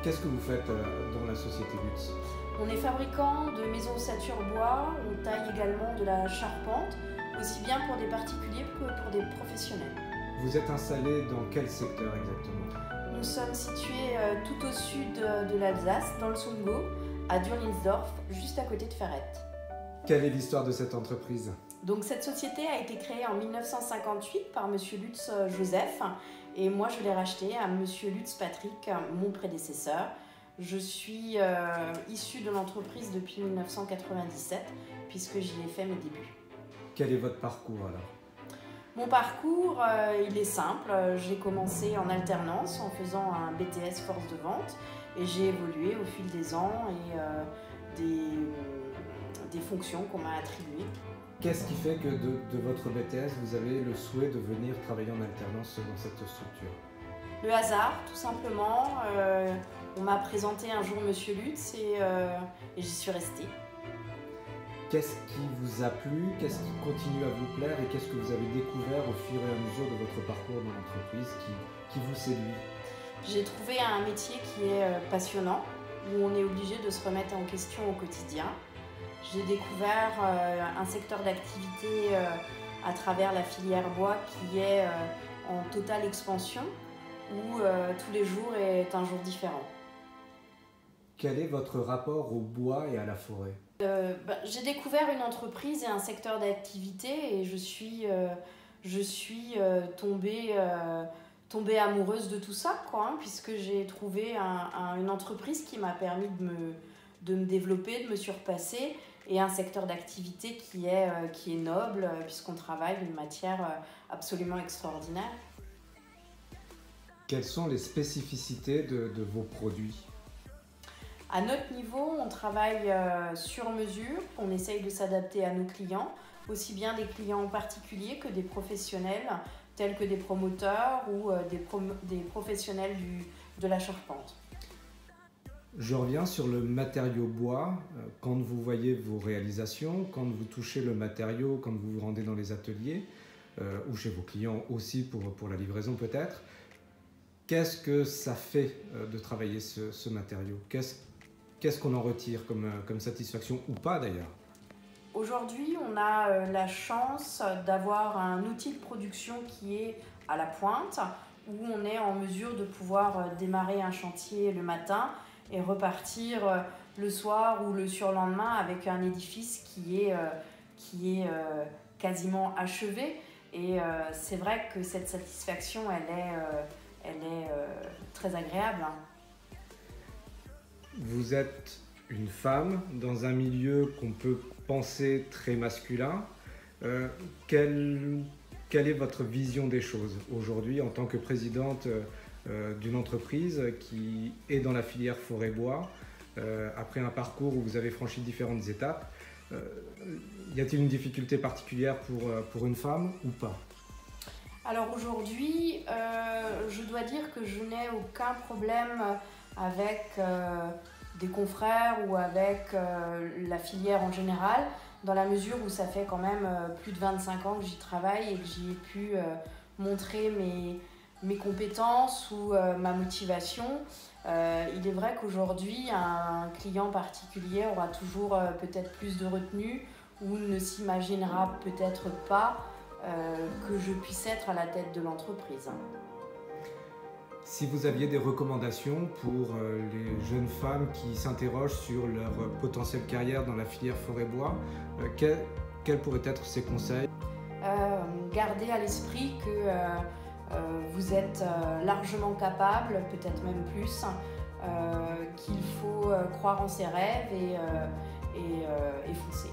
Qu'est-ce que vous faites dans la société Lutz? On est fabricant de maisons ossature bois, on taille également de la charpente, aussi bien pour des particuliers que pour des professionnels. Vous êtes installé dans quel secteur exactement? Nous sommes situés tout au sud de l'Alsace, dans le Sundgau, à Dürlinsdorf, juste à côté de Ferrette. Quelle est l'histoire de cette entreprise? Donc cette société a été créée en 1958 par Monsieur Lutz Joseph et moi je l'ai rachetée à Monsieur Lutz Patrick, mon prédécesseur. Je suis issue de l'entreprise depuis 1997 puisque j'y ai fait mes débuts. Quel est votre parcours alors? Mon parcours, il est simple. J'ai commencé en alternance en faisant un BTS force de vente et j'ai évolué au fil des ans et des fonctions qu'on m'a attribuées. Qu'est-ce qui fait que de votre BTS, vous avez le souhait de venir travailler en alternance dans cette structure? Le hasard, tout simplement. On m'a présenté un jour Monsieur Lutz et j'y suis restée. Qu'est-ce qui vous a plu? Qu'est-ce qui continue à vous plaire? Et qu'est-ce que vous avez découvert au fur et à mesure de votre parcours dans l'entreprise qui vous séduit? J'ai trouvé un métier qui est passionnant, où on est obligé de se remettre en question au quotidien. J'ai découvert un secteur d'activité à travers la filière bois qui est en totale expansion, où tous les jours est un jour différent. Quel est votre rapport au bois et à la forêt? J'ai découvert une entreprise et un secteur d'activité et je suis tombée amoureuse de tout ça, quoi, puisque j'ai trouvé une entreprise qui m'a permis de me développer, de me surpasser, et un secteur d'activité qui est noble, puisqu'on travaille une matière absolument extraordinaire. Quelles sont les spécificités de vos produits? À notre niveau, on travaille sur mesure, on essaye de s'adapter à nos clients, aussi bien des clients particuliers que des professionnels, tels que des promoteurs ou des professionnels de la charpente. Je reviens sur le matériau bois. Quand vous voyez vos réalisations, quand vous touchez le matériau, quand vous vous rendez dans les ateliers, ou chez vos clients aussi pour la livraison peut-être, qu'est-ce que ça fait de travailler ce matériau? Qu'est-ce qu'on en retire comme satisfaction, ou pas d'ailleurs? Aujourd'hui, on a la chance d'avoir un outil de production qui est à la pointe, où on est en mesure de pouvoir démarrer un chantier le matin et repartir le soir ou le surlendemain avec un édifice qui est quasiment achevé. Et c'est vrai que cette satisfaction, elle est très agréable. Vous êtes une femme dans un milieu qu'on peut penser très masculin. Quelle est votre vision des choses aujourd'hui en tant que présidente d'une entreprise qui est dans la filière forêt-bois, après un parcours où vous avez franchi différentes étapes? Y a-t-il une difficulté particulière pour une femme ou pas? Alors aujourd'hui, je dois dire que je n'ai aucun problème avec des confrères ou avec la filière en général, dans la mesure où ça fait quand même plus de 25 ans que j'y travaille et que j'y ai pu montrer mes compétences ou ma motivation. Il est vrai qu'aujourd'hui, un client particulier aura toujours peut-être plus de retenue ou ne s'imaginera peut-être pas que je puisse être à la tête de l'entreprise. Si vous aviez des recommandations pour les jeunes femmes qui s'interrogent sur leur potentielle carrière dans la filière forêt-bois, quels pourraient être ces conseils? Gardez à l'esprit que vous êtes largement capable, peut-être même plus, qu'il faut croire en ses rêves et foncer.